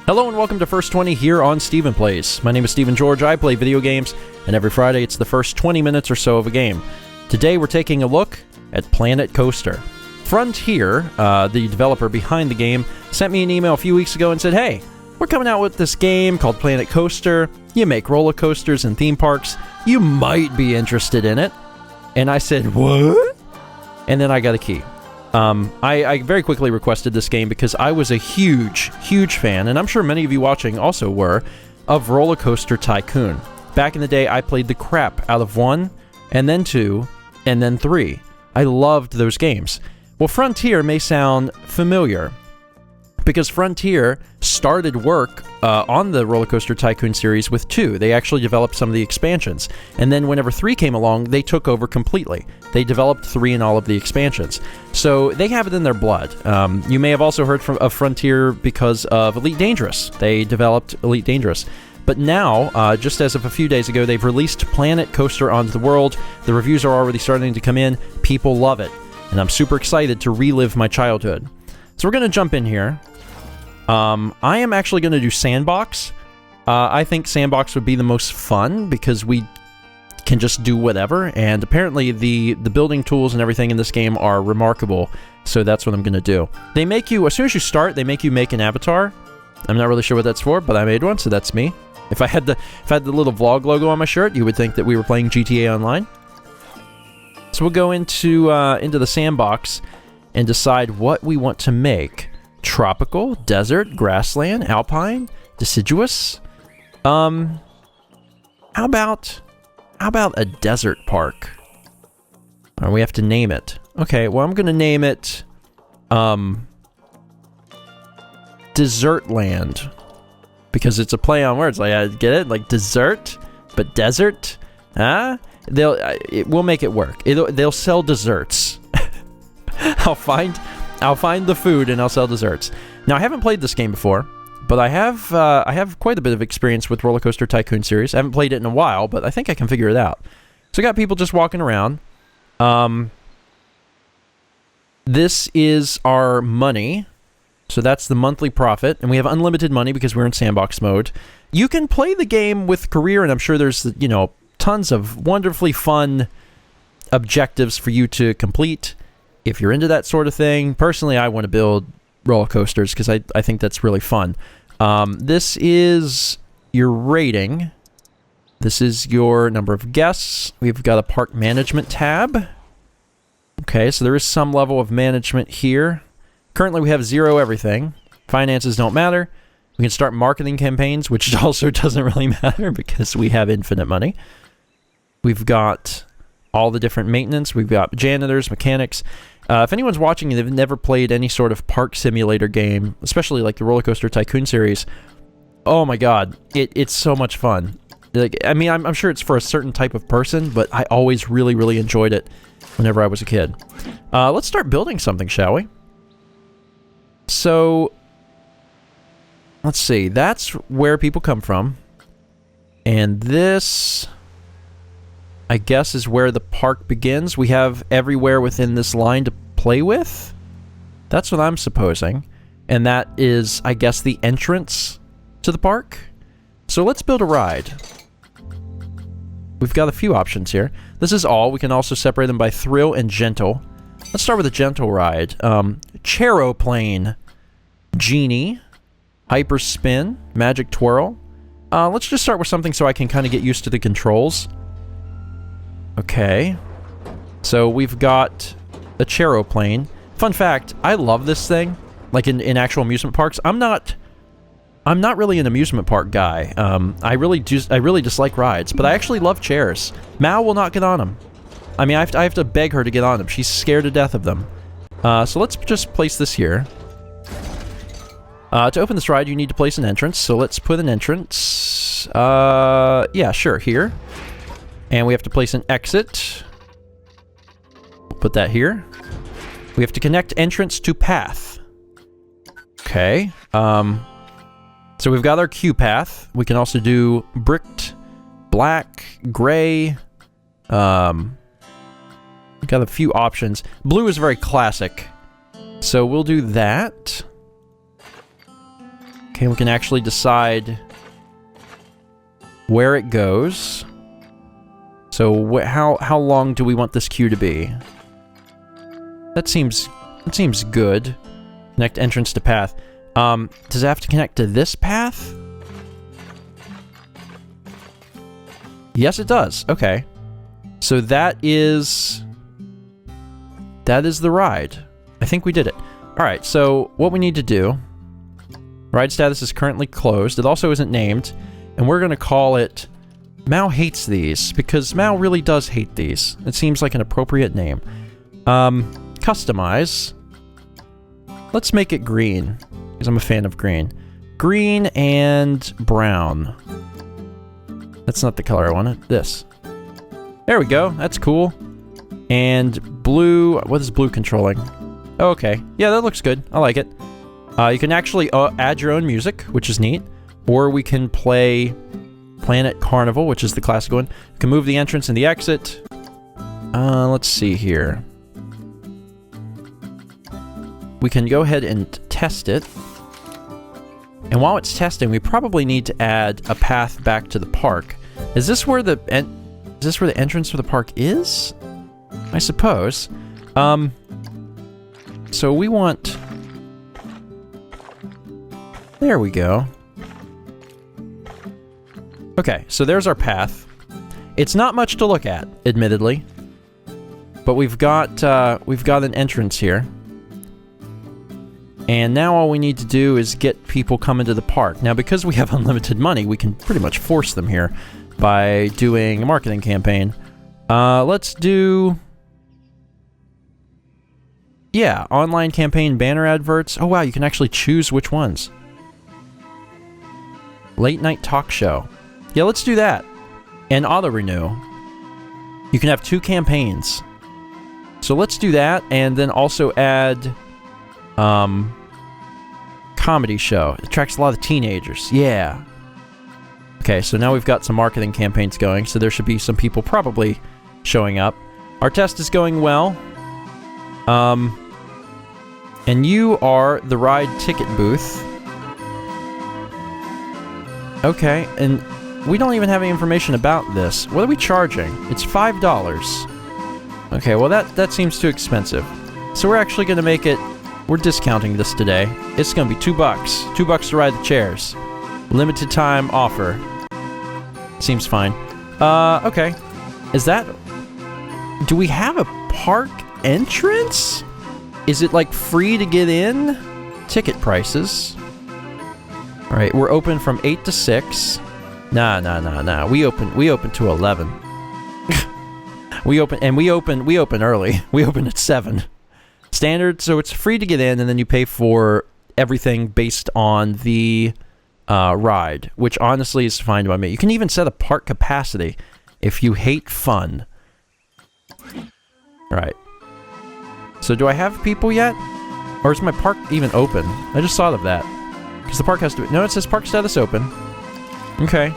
Hello and welcome to First20 here on Steven Plays. My name is Steven George, I play video games, and every Friday it's the first 20 minutes or so of a game. Today we're taking a look at Planet Coaster. Frontier, the developer behind the game, sent me an email a few weeks ago and said, hey, we're coming out with this game called Planet Coaster. You make roller coasters and theme parks. You might be interested in it. And I said, what? And then I got a key. I very quickly requested this game because I was a huge fan, and I'm sure many of you watching also were, of Roller Coaster Tycoon. Back in the day, I played the crap out of 1, and then 2, and then 3. I loved those games. Well, Frontier may sound familiar, because Frontier started work on the Roller Coaster Tycoon series with 2. They actually developed some of the expansions. And then whenever 3 came along, they took over completely. They developed 3 and all of the expansions. So they have it in their blood. You may have also heard of Frontier because of Elite Dangerous. They developed Elite Dangerous. But now, just as of a few days ago, they've released Planet Coaster onto the world. The reviews are already starting to come in. People love it. And I'm super excited to relive my childhood. So we're going to jump in here. I am actually going to do Sandbox. I think Sandbox would be the most fun because we can just do whatever, and apparently the building tools and everything in this game are remarkable, so that's what I'm going to do. They make you, as soon as you start, they make you make an avatar. I'm not really sure what that's for, but I made one, so that's me. If I had the little vlog logo on my shirt, you would think that we were playing GTA Online. So we'll go into the Sandbox and decide what we want to make. Tropical, desert, grassland, alpine, deciduous. How about a desert park? We have to name it. Okay, well, I'm gonna name it Desertland, because it's a play on words. Like, I get it, like dessert, but desert. We'll make it work. They'll sell desserts. I'll find the food and I'll sell desserts. Now, I haven't played this game before, but I have quite a bit of experience with Roller Coaster Tycoon series. I haven't played it in a while, but I think I can figure it out. So I got people just walking around. This is our money. So that's the monthly profit, and we have unlimited money because we're in sandbox mode. You can play the game with career, and I'm sure there's, tons of wonderfully fun objectives for you to complete. If you're into that sort of thing, personally, I want to build roller coasters because I think that's really fun. This is your rating. This is your number of guests. We've got a park management tab. Okay, so there is some level of management here. Currently, we have 0 everything. Finances don't matter. We can start marketing campaigns, which also doesn't really matter because we have infinite money. We've got all the different maintenance. We've got janitors, mechanics. If anyone's watching and they've never played any sort of park simulator game, especially like the Roller Coaster Tycoon series, oh my god, it's so much fun. I'm sure it's for a certain type of person, but I always really enjoyed it whenever I was a kid. Let's start building something, shall we? So, let's see. That's where people come from. And this, I guess, is where the park begins. We have everywhere within this line to play with. That's what I'm supposing. And that is, I guess, the entrance to the park. So let's build a ride. We've got a few options here. This is all. We can also separate them by thrill and gentle. Let's start with a gentle ride. Charoplane, Genie, Hyper Spin, Magic Twirl. Let's just start with something so I can kind of get used to the controls. Okay, so we've got a Charoplane. Fun fact, I love this thing. Like in actual amusement parks, I'm not really an amusement park guy. I really dislike rides, but I actually love chairs. Mal will not get on them. I mean, I have to beg her to get on them. She's scared to death of them. So let's just place this here. To open this ride, you need to place an entrance. So let's put an entrance. Yeah, sure, here. And we have to place an exit. We'll put that here. We have to connect entrance to path. Okay. So we've got our queue path. We can also do bricked, black, gray. We've got a few options. Blue is very classic. So we'll do that. Okay, we can actually decide where it goes. So how long do we want this queue to be? That seems good. Connect entrance to path. Does it have to connect to this path? Yes, it does. Okay. So that is the ride. I think we did it. All right, so what we need to do, ride status is currently closed. It also isn't named, and we're going to call it Mao hates these, because Mao really does hate these. It seems like an appropriate name. Customize. Let's make it green, because I'm a fan of green. Green and brown. That's not the color I wanted. This. There we go. That's cool. And blue. What is blue controlling? Oh, okay. Yeah, that looks good. I like it. You can actually add your own music, which is neat. Or we can play Planet Carnival, which is the classic one. You can move the entrance and the exit. Let's see here. We can go ahead and test it. And while it's testing, we probably need to add a path back to the park. Is this where the entrance for the park is? I suppose. So we want... There we go. Okay, so there's our path. It's not much to look at, admittedly. But we've got an entrance here. And now all we need to do is get people coming to the park. Now, because we have unlimited money, we can pretty much force them here by doing a marketing campaign. Let's do... Yeah, online campaign banner adverts. Oh, wow, you can actually choose which ones. Late night talk show. Yeah, let's do that. And auto-renew. You can have 2 campaigns. So let's do that, and then also add... comedy show. It attracts a lot of teenagers. Yeah. Okay, so now we've got some marketing campaigns going, so there should be some people probably showing up. Our test is going well. And you are the ride ticket booth. Okay, and we don't even have any information about this. What are we charging? It's $5. Okay, well that seems too expensive. So we're actually going to make it... We're discounting this today. It's going to be $2. $2 to ride the chairs. Limited time offer. Seems fine. Okay. Is that... Do we have a park entrance? Is it, like, free to get in? Ticket prices. Alright, we're open from 8 to 6. Nah. We open to 11. we open early. We open at 7. Standard, so it's free to get in, and then you pay for everything based on the ride, which honestly is fine by me. You can even set a park capacity if you hate fun. Right. So do I have people yet? Or is my park even open? I just thought of that. Because the park has to be... No, it says park status open. Okay.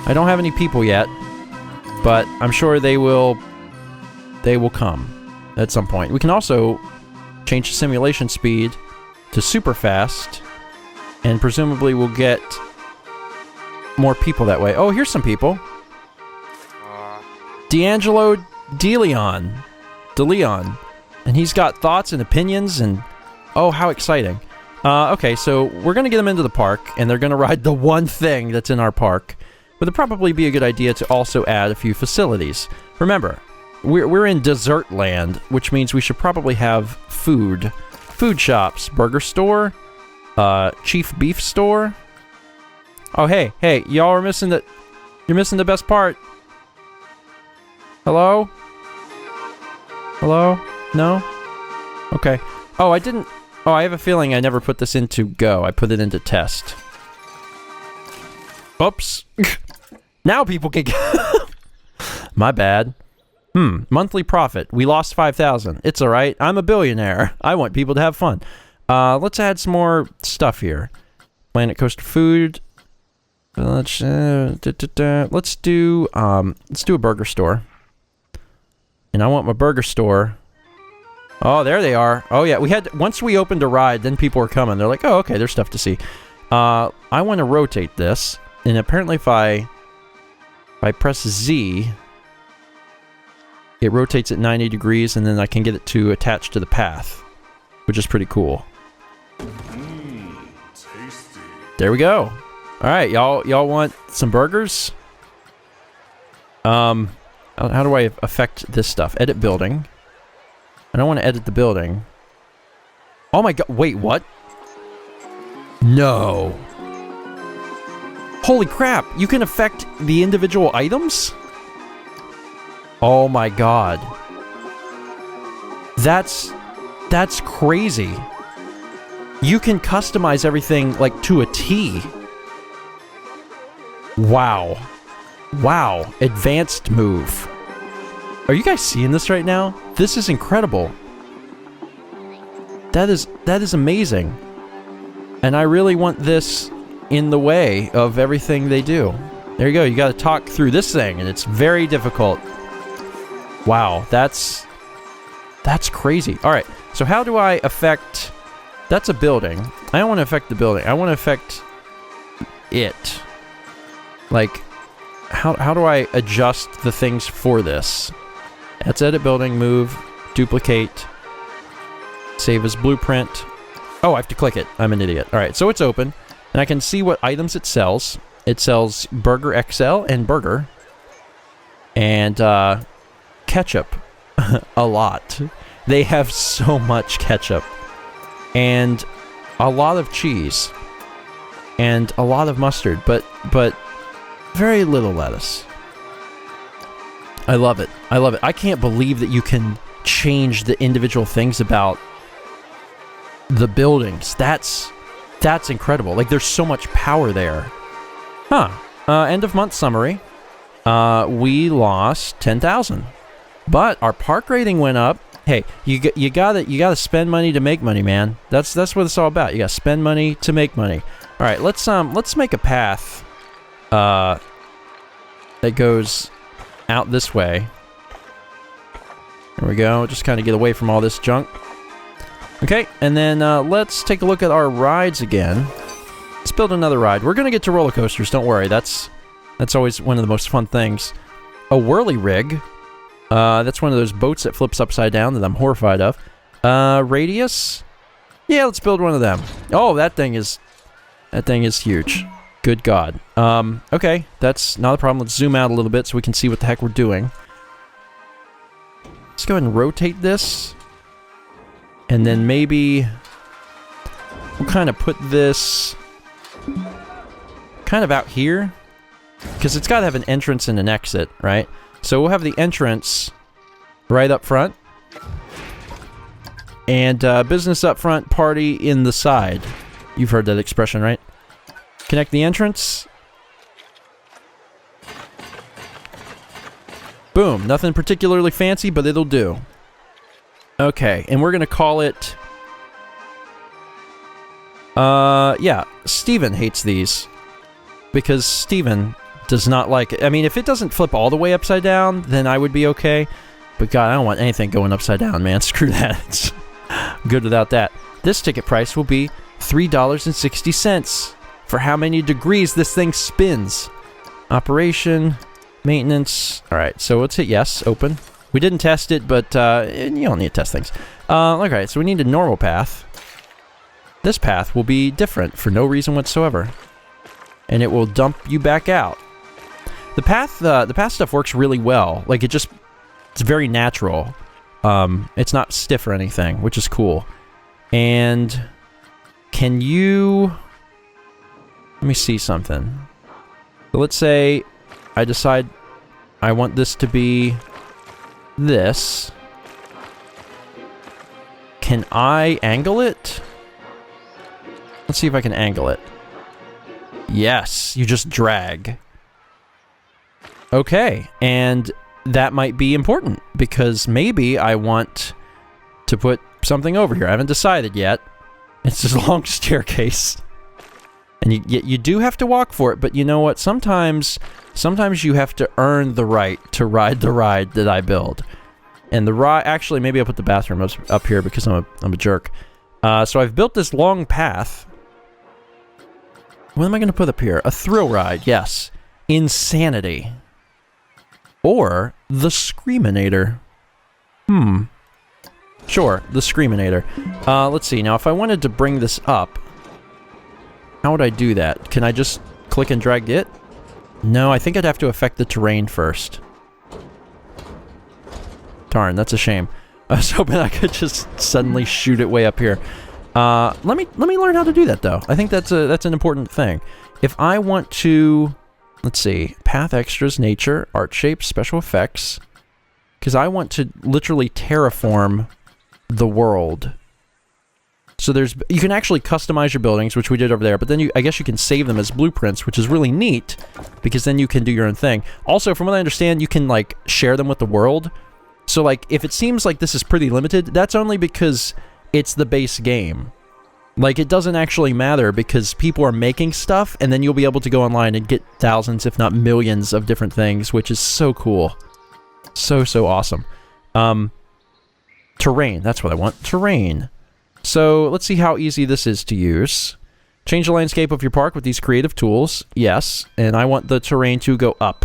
I don't have any people yet, but I'm sure they will come at some point. We can also change the simulation speed to super fast, and presumably we'll get more people that way. Oh, here's some people. D'Angelo DeLeon. And he's got thoughts and opinions, and oh, how exciting. Okay, so we're going to get them into the park, and they're going to ride the one thing that's in our park. But it'd probably be a good idea to also add a few facilities. Remember, we're in dessert land, which means we should probably have food. Food shops, burger store, chief beef store. Oh, hey, y'all are missing the... You're missing the best part. Hello? Hello? No? Okay. Oh, I didn't... Oh, I have a feeling I never put this into Go. I put it into test. Oops. Now people can... My bad. Monthly profit. We lost 5,000. It's alright. I'm a billionaire. I want people to have fun. Let's add some more stuff here. Planet Coaster food. Let's do a burger store. And I want my burger store. Oh, there they are. Oh yeah, once we opened a ride, then people were coming. They're like, oh, okay, there's stuff to see. I want to rotate this, and apparently if I press Z, it rotates at 90 degrees, and then I can get it to attach to the path, which is pretty cool. Tasty. There we go. All right, y'all want some burgers? How do I affect this stuff? Edit building. I don't want to edit the building. Oh my god, wait, what? No. Holy crap, you can affect the individual items? Oh my god. That's crazy. You can customize everything like to a T. Wow. Wow, advanced move. Are you guys seeing this right now? This is incredible. That is amazing. And I really want this in the way of everything they do. There you go, you gotta talk through this thing, and it's very difficult. Wow, that's crazy. Alright, so how do I affect... That's a building. I don't want to affect the building. I want to affect it. Like, how do I adjust the things for this? That's edit building, move, duplicate, save as blueprint. Oh, I have to click it. I'm an idiot. Alright, so it's open, and I can see what items it sells. It sells Burger XL and Burger. And, ketchup. A lot. They have so much ketchup. And a lot of cheese. And a lot of mustard, but very little lettuce. I love it. I love it. I can't believe that you can change the individual things about the buildings. That's incredible. Like, there's so much power there. Huh. End of month summary. We lost 10,000. But our park rating went up. Hey, you gotta spend money to make money, man. That's what it's all about. You gotta spend money to make money. All right, let's make a path that goes out this way. There we go. Just kind of get away from all this junk. Okay, and then let's take a look at our rides again. Let's build another ride. We're gonna get to roller coasters. Don't worry. That's always one of the most fun things. A whirly rig. That's one of those boats that flips upside down that I'm horrified of. Radius? Yeah, let's build one of them. Oh, that thing is huge. Good God. Okay, that's not a problem. Let's zoom out a little bit so we can see what the heck we're doing. Let's go ahead and rotate this. And then maybe we'll kind of put this kind of out here. Because it's got to have an entrance and an exit, right? So we'll have the entrance right up front. And business up front, party in the side. You've heard that expression, right? Connect the entrance. Boom. Nothing particularly fancy, but it'll do. Okay, and we're going to call it... yeah, Steven hates these. Because Steven does not like it. I mean, if it doesn't flip all the way upside down, then I would be okay. But God, I don't want anything going upside down, man. Screw that. It's good without that. This ticket price will be $3.60 for how many degrees this thing spins. Operation, maintenance. All right, so let's hit yes, open. We didn't test it, but you don't need to test things. Okay, so we need a normal path. This path will be different for no reason whatsoever. And it will dump you back out. The path stuff works really well. Like, it's very natural. It's not stiff or anything, which is cool. And can you... Let me see something. So let's say I decide I want this to be this. Can I angle it? Let's see if I can angle it. Yes, you just drag. Okay, and that might be important, because maybe I want to put something over here. I haven't decided yet. It's this long staircase. And you do have to walk for it, but you know what? Sometimes you have to earn the right to ride the ride that I build. And the ride... Actually, maybe I'll put the bathroom up here because I'm a jerk. So I've built this long path. What am I going to put up here? A thrill ride, yes. Insanity. Or the Screaminator. Sure, the Screaminator. Let's see. Now, if I wanted to bring this up, how would I do that? Can I just click and drag it? No, I think I'd have to affect the terrain first. Darn, that's a shame. I was hoping I could just suddenly shoot it way up here. Let me learn how to do that, though. I think that's an important thing. If I want to, let's see, path extras, nature, art shapes, special effects, because I want to literally terraform the world. So you can actually customize your buildings, which we did over there, but then I guess you can save them as blueprints, which is really neat, because then you can do your own thing. Also, from what I understand, you can, like, share them with the world. So, like, if it seems like this is pretty limited, that's only because it's the base game. Like, it doesn't actually matter because people are making stuff, and then you'll be able to go online and get thousands, if not millions, of different things, which is so cool. So awesome. Terrain, that's what I want. Terrain. So, let's see how easy this is to use. Change the landscape of your park with these creative tools. Yes, and I want the terrain to go up.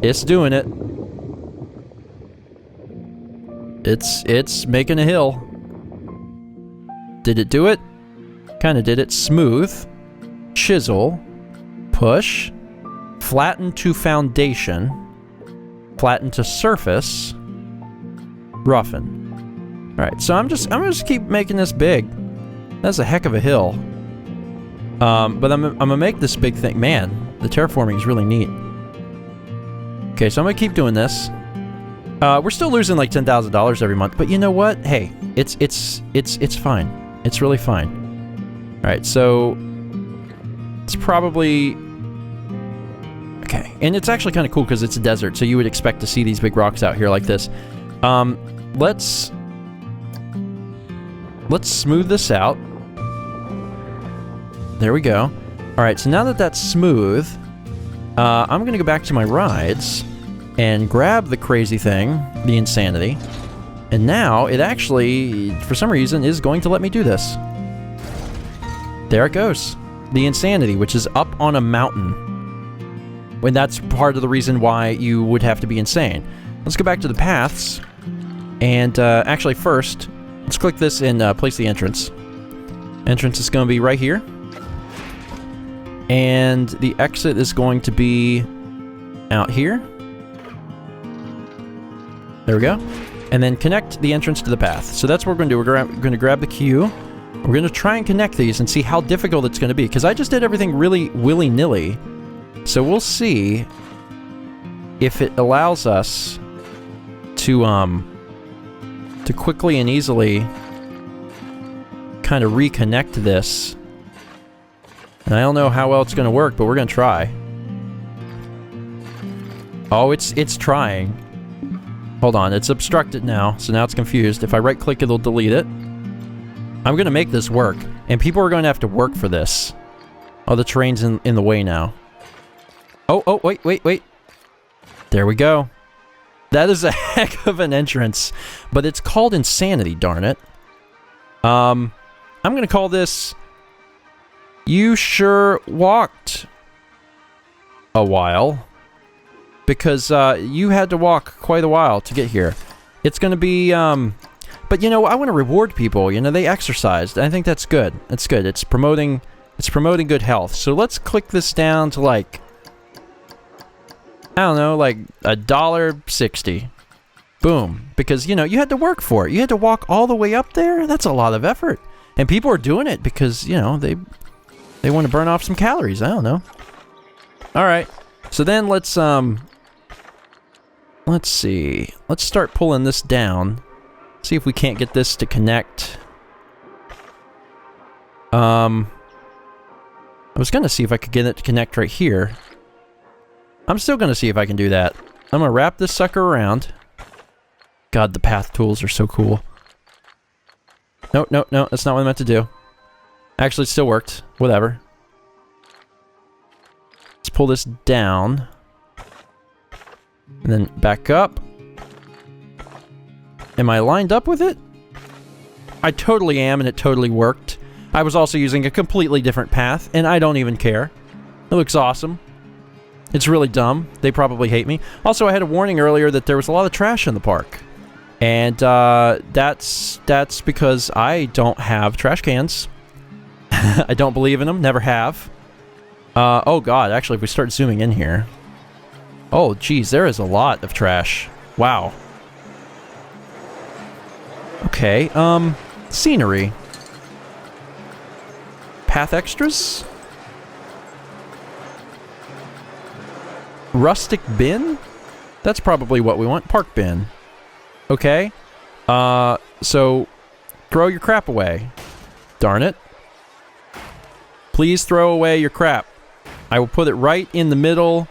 It's doing it. It's making a hill. Did it do it? Kinda did it. Smooth. Chisel. Push. Flatten to foundation. Flatten to surface. Roughen. Alright, so I'm just keep making this big. That's a heck of a hill. But I'm gonna make this big thing. Man, the terraforming is really neat. Okay, so I'm gonna keep doing this. We're still losing like $10,000 every month, but you know what? Hey, it's fine. It's really fine. Alright, so it's probably okay. And it's actually kind of cool because it's a desert, so you would expect to see these big rocks out here like this. Let's smooth this out. There we go. Alright, so now that that's smooth, I'm gonna go back to my rides and grab the crazy thing, the insanity. And now, it actually, for some reason, is going to let me do this. There it goes. The insanity, which is up on a mountain. And that's part of the reason why you would have to be insane. Let's go back to the paths. And, actually, first, let's click this and place the entrance. Entrance is going to be right here. And the exit is going to be out here. There we go. And then connect the entrance to the path. So that's what we're going to do. We're going to grab the queue. We're going to try and connect these and see how difficult it's going to be. Because I just did everything really willy-nilly. So we'll see if it allows us to quickly and easily kind of reconnect this. And I don't know how well it's going to work, but we're going to try. Oh, it's trying. Hold on, it's obstructed now, so now it's confused. If I right-click, it'll delete it. I'm going to make this work, and people are going to have to work for this. Oh, the terrain's in the way now. Oh, wait. There we go. That is a heck of an entrance, but it's called Insanity, darn it. I'm going to call this... You sure walked a while. Because you had to walk quite a while to get here. It's going to be, but you know, I want to reward people. You know, they exercised. I think that's good. That's good. It's promoting good health. So let's click this down to like, I don't know, like $1.60. Boom. Because, you know, you had to work for it. You had to walk all the way up there. That's a lot of effort. And people are doing it because, you know, they want to burn off some calories. I don't know. All right. So then let's see. Let's start pulling this down. See if we can't get this to connect. I was gonna see if I could get it to connect right here. I'm still gonna see if I can do that. I'm gonna wrap this sucker around. God, the path tools are so cool. No, that's not what I meant to do. Actually, it still worked. Whatever. Let's pull this down. And then back up. Am I lined up with it? I totally am, and it totally worked. I was also using a completely different path, and I don't even care. It looks awesome. It's really dumb. They probably hate me. Also, I had a warning earlier that there was a lot of trash in the park. And that's because I don't have trash cans. I don't believe in them. Never have. Oh god, actually, if we start zooming in here. Oh, geez, there is a lot of trash. Wow. Okay, scenery. Path extras? Rustic bin? That's probably what we want. Park bin. Okay. So, throw your crap away. Darn it. Please throw away your crap. I will put it right in the middle.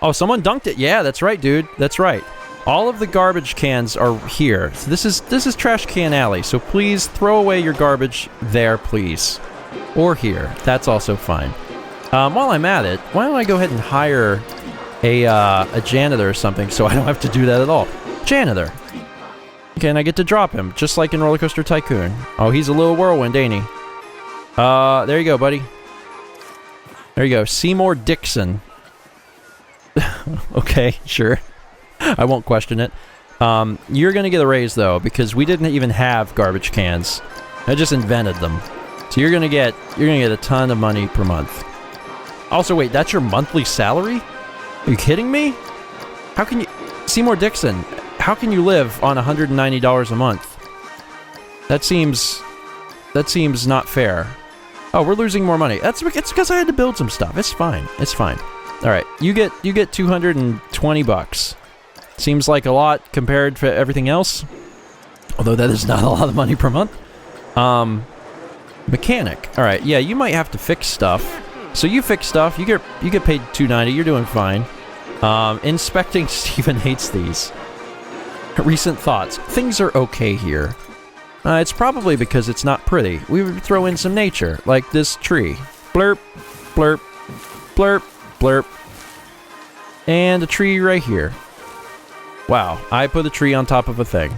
Oh, someone dunked it. Yeah, that's right, dude. That's right. All of the garbage cans are here. So this is Trash Can Alley. So please throw away your garbage there, please. Or here. That's also fine. While I'm at it, why don't I go ahead and hire a janitor or something so I don't have to do that at all. Janitor. Okay, and I get to drop him, just like in Roller Coaster Tycoon. Oh, he's a little whirlwind, ain't he? There you go, buddy. There you go. Seymour Dixon. Okay, sure. I won't question it. You're gonna get a raise, though, because we didn't even have garbage cans. I just invented them. So you're gonna get a ton of money per month. Also, wait, that's your monthly salary? Are you kidding me? How can you... Seymour Dixon, how can you live on $190 a month? That seems not fair. Oh, we're losing more money. It's because I had to build some stuff. It's fine. It's fine. All right, you get $220. Seems like a lot compared to everything else. Although that is not a lot of money per month. Mechanic. All right, yeah, you might have to fix stuff. So you fix stuff. You get paid $290. You're doing fine. Inspecting. Steven hates these. Recent thoughts. Things are okay here. It's probably because it's not pretty. We would throw in some nature, like this tree. Blurp, blurp, blurp, blurp. And a tree right here. Wow, I put a tree on top of a thing.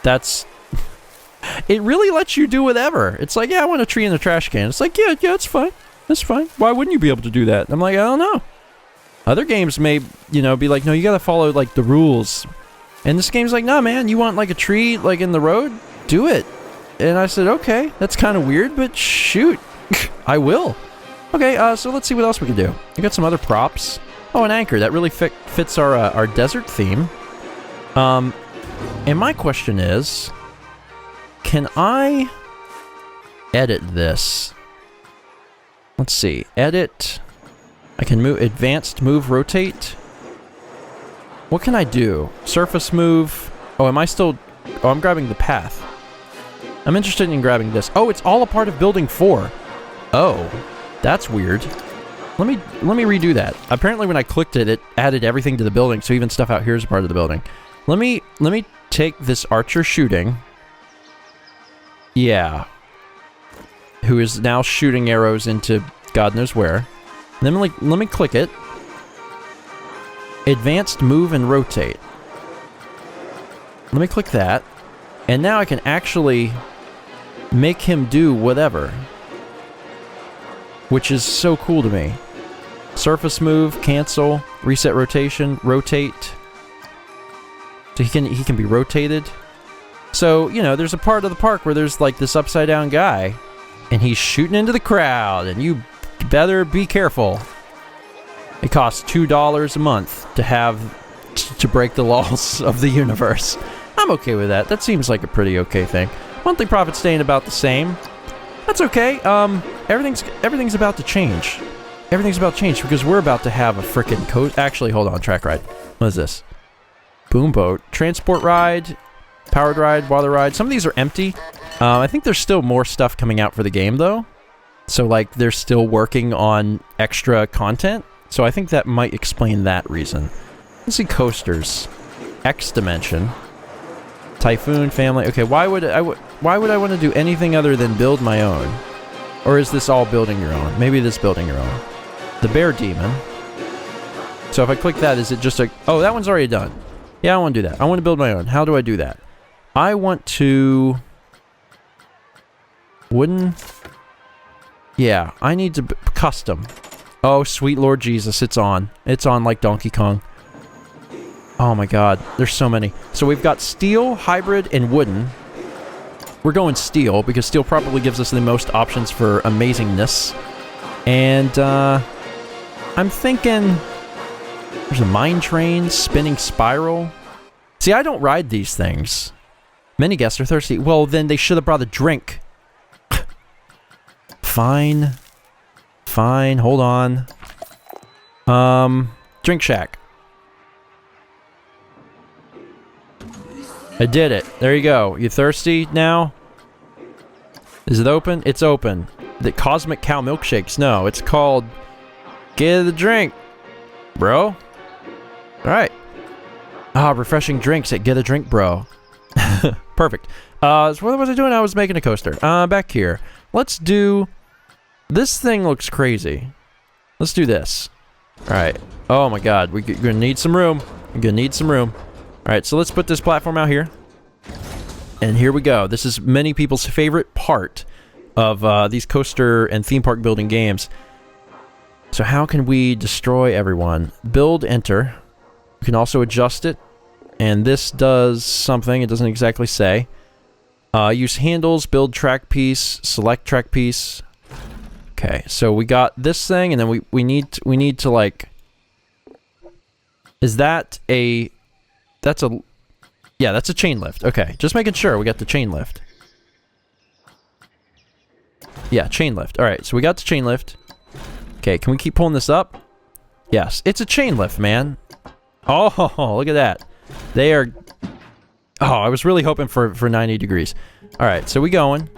That's... It really lets you do whatever. It's like, yeah, I want a tree in the trash can. It's like, yeah, it's fine. That's fine. Why wouldn't you be able to do that? I'm like, I don't know. Other games may, be like, no, you gotta follow, like, the rules. And this game's like, nah, man, you want, like, a tree, like, in the road? Do it. And I said, okay, that's kind of weird, but shoot. I will. Okay, so let's see what else we can do. We got some other props. Oh, an anchor. That really fits our desert theme. And my question is, can I edit this? Let's see. Edit. I can move, advanced move, rotate. What can I do? Surface move. Oh, am I still... Oh, I'm grabbing the path. I'm interested in grabbing this. Oh, it's all a part of building 4. Oh, that's weird. Let me redo that. Apparently when I clicked it, it added everything to the building, so even stuff out here is a part of the building. Let me take this archer shooting. Yeah. Who is now shooting arrows into God knows where. Then let me click it. Advanced move and rotate. Let me click that. And now I can actually make him do whatever. Which is so cool to me. Surface move, cancel, reset rotation, rotate. So he can be rotated. So, there's a part of the park where there's like this upside down guy. And he's shooting into the crowd. And you better be careful. It costs $2 a month to have to break the laws of the universe. I'm okay with that. That seems like a pretty okay thing. Monthly profit staying about the same. That's okay. Everything's about to change. Everything's about to change because we're about to have a frickin' coast. Actually, hold on. Track ride. What is this? Boom boat. Transport ride. Powered ride. Water ride. Some of these are empty. I think there's still more stuff coming out for the game, though. So, like, they're still working on extra content. So I think that might explain that reason. Let's see coasters. X dimension. Typhoon family. Okay, why would I want to do anything other than build my own? Or is this all building your own? Maybe this building your own. The bear demon. So if I click that, is it just a... Oh, that one's already done. Yeah, I want to do that. I want to build my own. How do I do that? I want to... Wooden Yeah, I need to custom. Oh, sweet Lord Jesus, it's on. It's on like Donkey Kong. Oh my god, there's so many. So we've got steel, hybrid, and wooden. We're going steel, because steel probably gives us the most options for amazingness. And, I'm thinking... There's a mine train, spinning spiral. See, I don't ride these things. Many guests are thirsty. Well, then they should have brought a drink. Fine. Fine, hold on. Drink shack. I did it. There you go. You thirsty now? Is it open? It's open. The Cosmic Cow Milkshakes. No, it's called... Get the drink, bro. Alright. Ah, refreshing drinks at Get a Drink, bro. Perfect. So what was I doing? I was making a coaster. Back here. Let's do... This thing looks crazy. Let's do this. Alright. Oh my god. We're gonna need some room. We're gonna need some room. Alright, so let's put this platform out here. And here we go. This is many people's favorite part of these coaster and theme park building games. So how can we destroy everyone? Build, enter. You can also adjust it. And this does something. It doesn't exactly say. Use handles, build track piece, select track piece. Okay, so we got this thing, and then we need to like... Is that a... That's a... Yeah, that's a chain lift. Okay, just making sure we got the chain lift. Yeah, chain lift. Alright, so we got the chain lift. Okay, can we keep pulling this up? Yes, it's a chain lift, man. Oh, look at that. They are... Oh, I was really hoping for 90 degrees. Alright, so we going.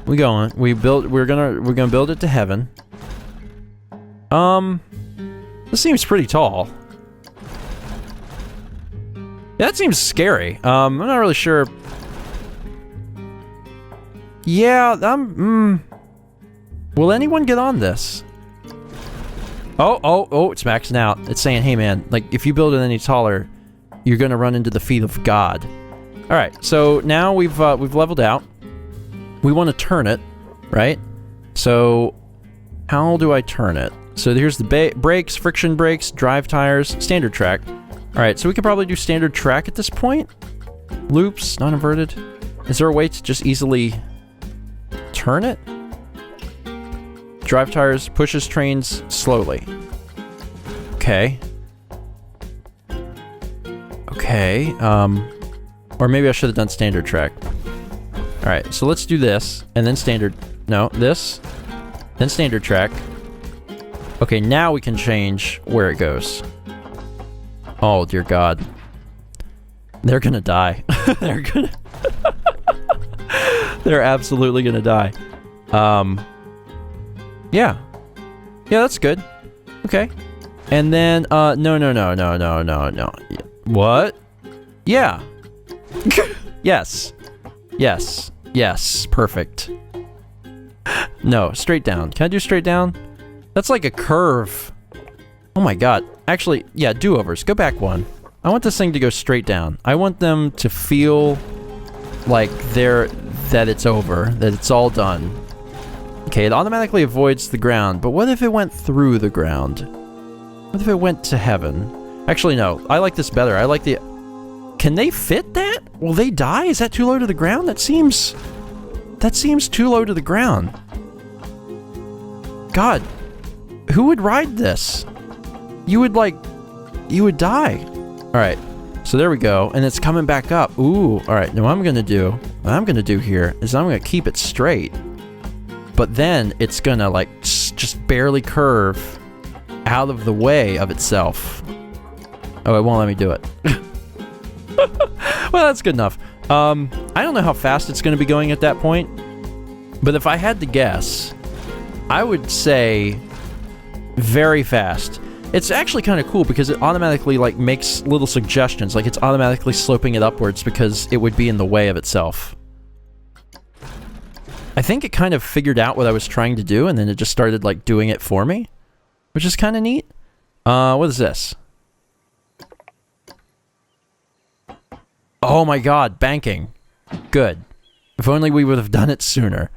We going. We're gonna build it to heaven. This seems pretty tall. Yeah, that seems scary. I'm not really sure. Yeah, will anyone get on this? Oh, it's maxing out. It's saying, hey man, like, if you build it any taller, you're gonna run into the feet of God. Alright, so now we've leveled out. We want to turn it, right? So, how do I turn it? So here's the brakes, friction brakes, drive tires, standard track. Alright, so we could probably do standard track at this point. Loops, non-inverted. Is there a way to just easily turn it? Drive tires, pushes trains slowly. Okay. Okay, or maybe I should have done standard track. Alright, so let's do this, and then standard... No, this. Then standard track. Okay, now we can change where it goes. Oh, dear God. They're gonna die. They're gonna... They're absolutely gonna die. Yeah. Yeah, that's good. Okay. And then, no. What? Yeah. Yes. Yes. Yes. Perfect. No, straight down. Can I do straight down? That's like a curve. Oh my god. Actually, yeah, do-overs. Go back one. I want this thing to go straight down. I want them to feel like that it's over, that it's all done. Okay, it automatically avoids the ground, but what if it went through the ground? What if it went to heaven? Actually, no. I like this better. I like the... Can they fit that? Will they die? Is that too low to the ground? That seems too low to the ground. God. Who would ride this? You would die. Alright. So there we go. And it's coming back up. Ooh. Alright. Now what I'm going to do here is I'm going to keep it straight. But then it's going to like just barely curve out of the way of itself. Oh, it won't let me do it. Well, that's good enough. I don't know how fast it's going to be going at that point. But if I had to guess, I would say very fast. It's actually kind of cool because it automatically like makes little suggestions. Like it's automatically sloping it upwards because it would be in the way of itself. I think it kind of figured out what I was trying to do and then it just started like doing it for me, which is kind of neat. What is this? Oh my god, banking. Good. If only we would have done it sooner.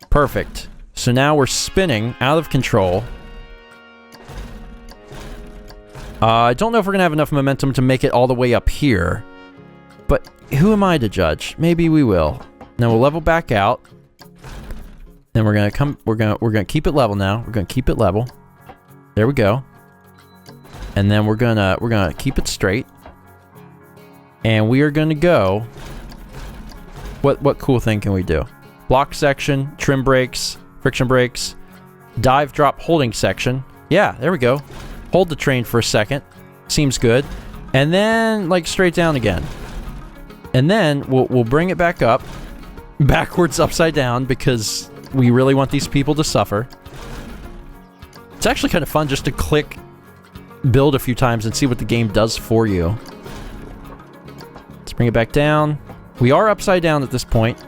Perfect. So now we're spinning out of control. I don't know if we're going to have enough momentum to make it all the way up here. But who am I to judge? Maybe we will. Now we'll level back out. Then we're going to come... We're going to keep it level now. We're going to keep it level. There we go. And then we're going to keep it straight. And we are going to go... What cool thing can we do? Block section, trim brakes, friction brakes, dive drop holding section. Yeah, there we go. Hold the train for a second. Seems good. And then, like, straight down again. And then we'll bring it back up. Backwards, upside down, because we really want these people to suffer. It's actually kind of fun just to click build a few times and see what the game does for you. Let's bring it back down. We are upside down at this point.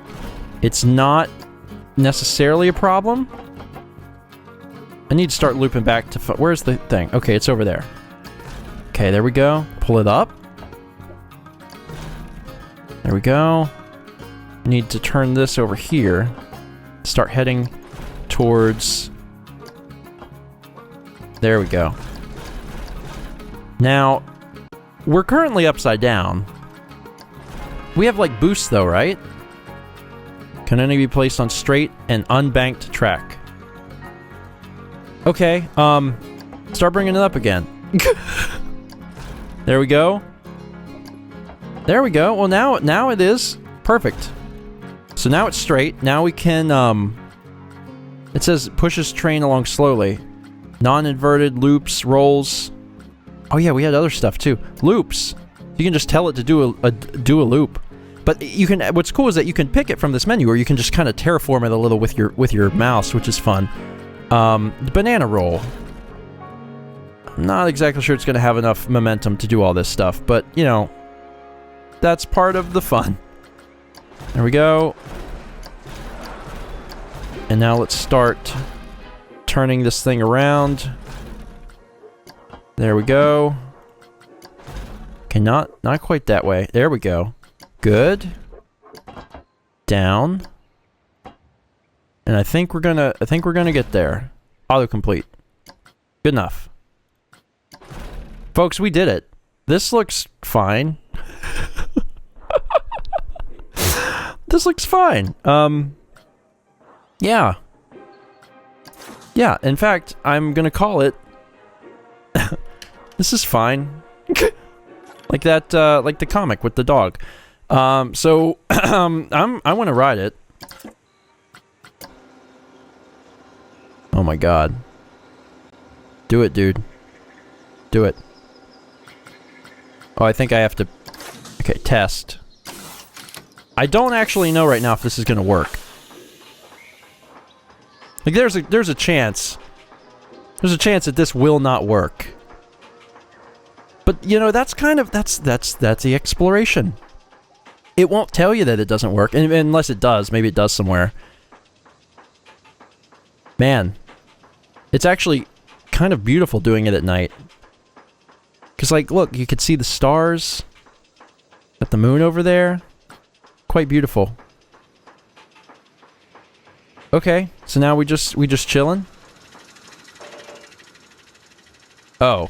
It's not necessarily a problem. I need to start looping back to... Where's the thing? Okay, it's over there. Okay, there we go. Pull it up. There we go. Need to turn this over here. Start heading towards... There we go. Now, we're currently upside down. We have, like, boosts, though, right? Can only be placed on straight and unbanked track. Okay, start bringing it up again. There we go. There we go. Well, now it is. Perfect. So now it's straight. Now we can, it says pushes train along slowly. Non-inverted, loops, rolls. Oh yeah, we had other stuff too. Loops. You can just tell it to do a loop. But you can. What's cool is that you can pick it from this menu, or you can just kind of terraform it a little with your mouse, which is fun. The banana roll. I'm not exactly sure it's going to have enough momentum to do all this stuff, but you know, that's part of the fun. There we go. And now let's start turning this thing around. There we go. Okay, not quite that way. There we go. Good. Down. And I think we're gonna get there. Autocomplete. Good enough. Folks, we did it. This looks fine. This looks fine. Yeah. Yeah, in fact, I'm gonna call it this is fine. Like that, like the comic with the dog. So, I want to ride it. Oh my god. Do it, dude. Do it. Oh, I think I have to... Okay, test. I don't actually know right now if this is gonna work. Like, there's a chance. There's a chance that this will not work. But, you know, that's kind of... That's the exploration. It won't tell you that it doesn't work, unless it does. Maybe it does somewhere. Man. It's actually kind of beautiful doing it at night. Because, like, look, you could see the stars. Got the moon over there. Quite beautiful. Okay, so now we just chilling? Oh.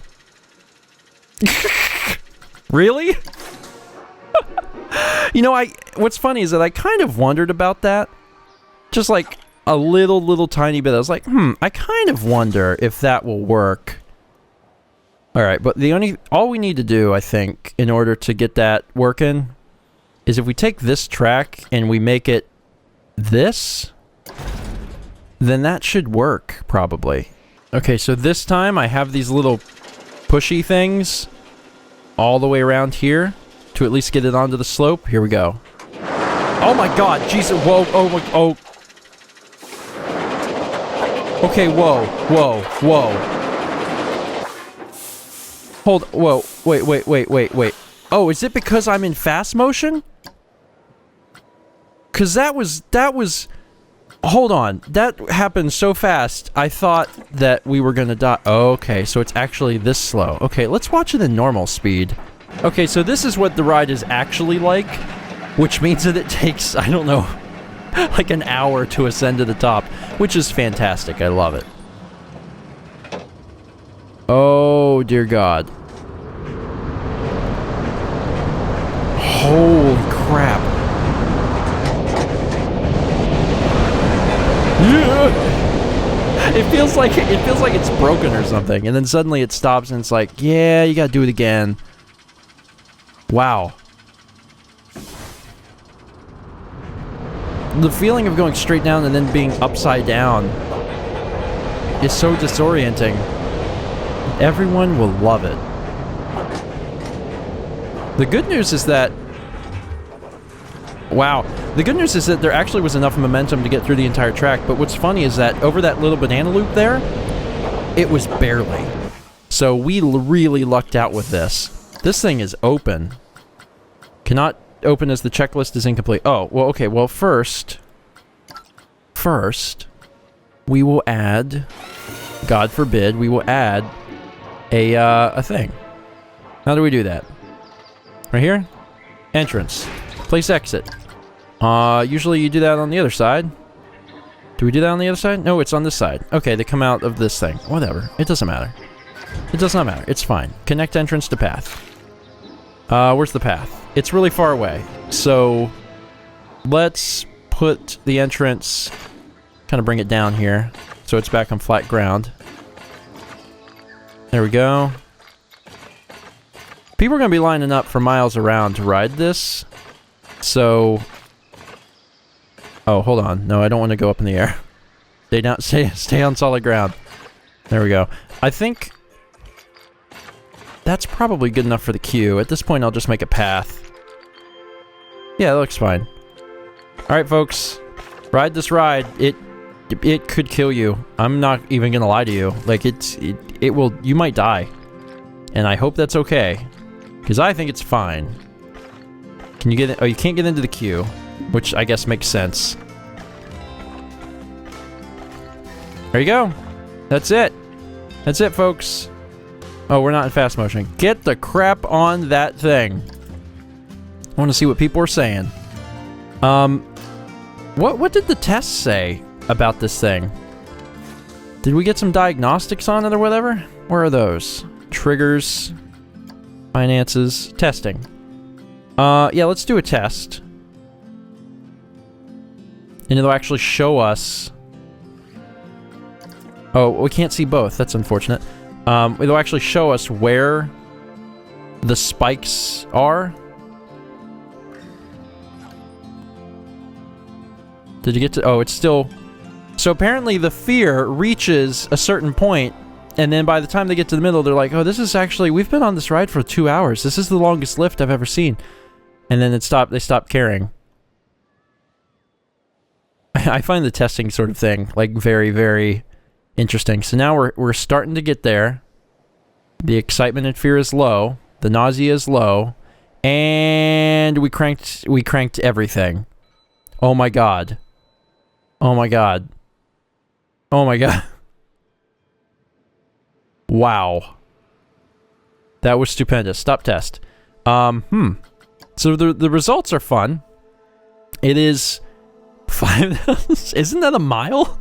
Really? You know, what's funny is that I kind of wondered about that. Just like a little tiny bit. I was like, I kind of wonder if that will work. Alright, but all we need to do, I think, in order to get that working, is if we take this track and we make it this, then that should work, probably. Okay, so this time I have these little pushy things all the way around here to at least get it onto the slope. Here we go. Oh my god, Jesus, whoa, oh. Okay, whoa. Hold, whoa, wait. Oh, is it because I'm in fast motion? Cause that was, hold on, that happened so fast, I thought that we were gonna die. Okay, so it's actually this slow. Okay, let's watch it in normal speed. Okay, so this is what the ride is actually like, which means that it takes, I don't know, like an hour to ascend to the top, which is fantastic. I love it. Oh, dear God. Holy crap. Yeah. It feels like it's broken or something, and then suddenly it stops and it's like, yeah, you gotta do it again. Wow. The feeling of going straight down and then being upside down is so disorienting. Everyone will love it. The good news is that... Wow. The good news is that there actually was enough momentum to get through the entire track, but what's funny is that over that little banana loop there, it was barely. So we really lucked out with this. This thing is open. Cannot open as the checklist is incomplete. Oh, well, okay. Well, first, we will add, God forbid, we will add a thing. How do we do that? Right here? Entrance. Place exit. Usually you do that on the other side. Do we do that on the other side? No, it's on this side. Okay, they come out of this thing. Whatever. It doesn't matter. It does not matter. It's fine. Connect entrance to path. Where's the path? It's really far away. So, let's put the entrance... kind of bring it down here. So it's back on flat ground. There we go. People are going to be lining up for miles around to ride this. So... Oh, hold on. No, I don't want to go up in the air. Stay down. Stay on solid ground. There we go. I think... that's probably good enough for the queue. At this point, I'll just make a path. Yeah, that looks fine. Alright, folks. Ride this ride. It could kill you. I'm not even gonna lie to you. Like, it will... you might die. And I hope that's okay. Because I think it's fine. Can you get in? Oh, you can't get into the queue. Which I guess makes sense. There you go. That's it. That's it, folks. Oh, we're not in fast motion. Get the crap on that thing. I want to see what people are saying. What did the tests say about this thing? Did we get some diagnostics on it or whatever? Where are those? Triggers, finances, testing. Yeah, let's do a test. And it'll actually show us... oh, we can't see both. That's unfortunate. It'll actually show us where the spikes are. Did you get to... oh, it's still... so apparently the fear reaches a certain point, and then by the time they get to the middle, they're like, oh, this is actually... we've been on this ride for 2 hours. This is the longest lift I've ever seen. And then they stopped caring. I find the testing sort of thing, like, very, very interesting. So now we're starting to get there. The excitement and fear is low. The nausea is low. And we cranked everything. Oh my god. Oh my god. Oh my god. Wow. That was stupendous. Stop test. So the results are fun. It is 5... isn't that a mile?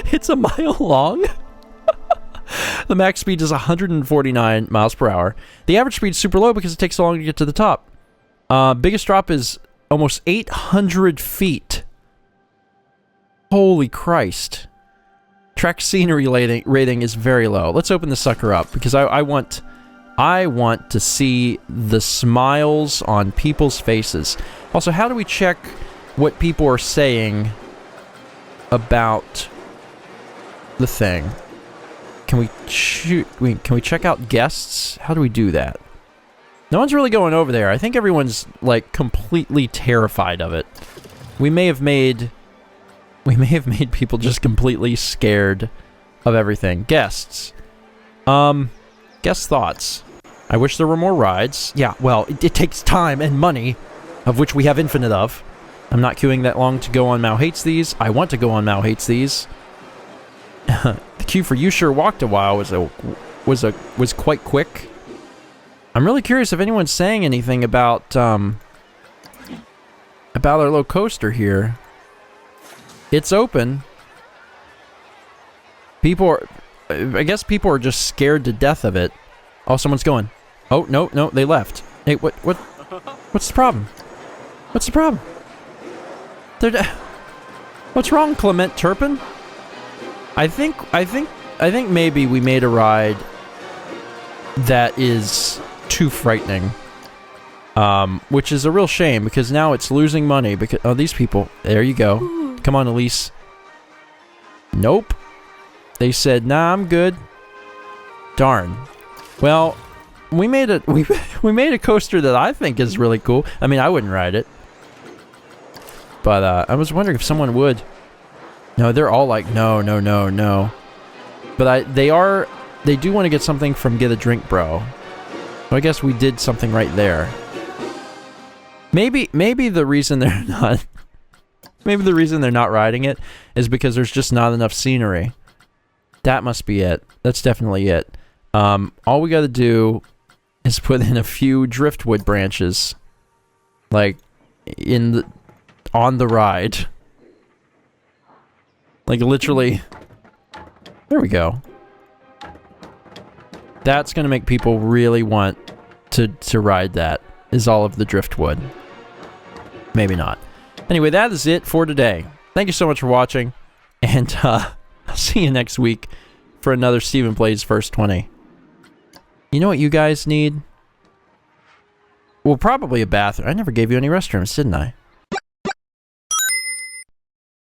It's a mile long. The max speed is 149 miles per hour. The average speed is super low because it takes so long to get to the top. Biggest drop is almost 800 feet. Holy Christ. Track scenery rating is very low. Let's open the sucker up because I want to see the smiles on people's faces. Also, how do we check what people are saying about the thing? Can we check out guests? How do we do that? No one's really going over there. I think everyone's like completely terrified of it. We may have made people just completely scared of everything. Guests. Guest thoughts. I wish there were more rides. Yeah, well, it takes time and money, of which we have infinite of. I'm not queuing that long to go on Mao Hates These. I want to go on Mao Hates These. The queue for You Sure Walked a While was quite quick. I'm really curious if anyone's saying anything about our little coaster here. It's open. People are... I guess people are just scared to death of it. Oh, someone's going. Oh, no, they left. Hey, what's the problem? What's the problem? What's wrong, Clement Turpin? I think maybe we made a ride that is too frightening. Which is a real shame, because now it's losing money because... Oh, these people. There you go. Come on, Elise. Nope. They said, nah, I'm good. Darn. Well, we made a coaster that I think is really cool. I mean, I wouldn't ride it. But, I was wondering if someone would. No, they're all like, no. But they do want to get something from Get a Drink Bro. So I guess we did something right there. Maybe the reason they're not... Maybe the reason they're not riding it is because there's just not enough scenery. That must be it. That's definitely it. All we gotta do is put in a few driftwood branches. Like, on the ride. Like, literally... There we go. That's gonna make people really want to ride that, is all of the driftwood. Maybe not. Anyway, that is it for today. Thank you so much for watching, and I'll see you next week for another Stephen Plays First 20. You know what you guys need? Well, probably a bathroom. I never gave you any restrooms, didn't I?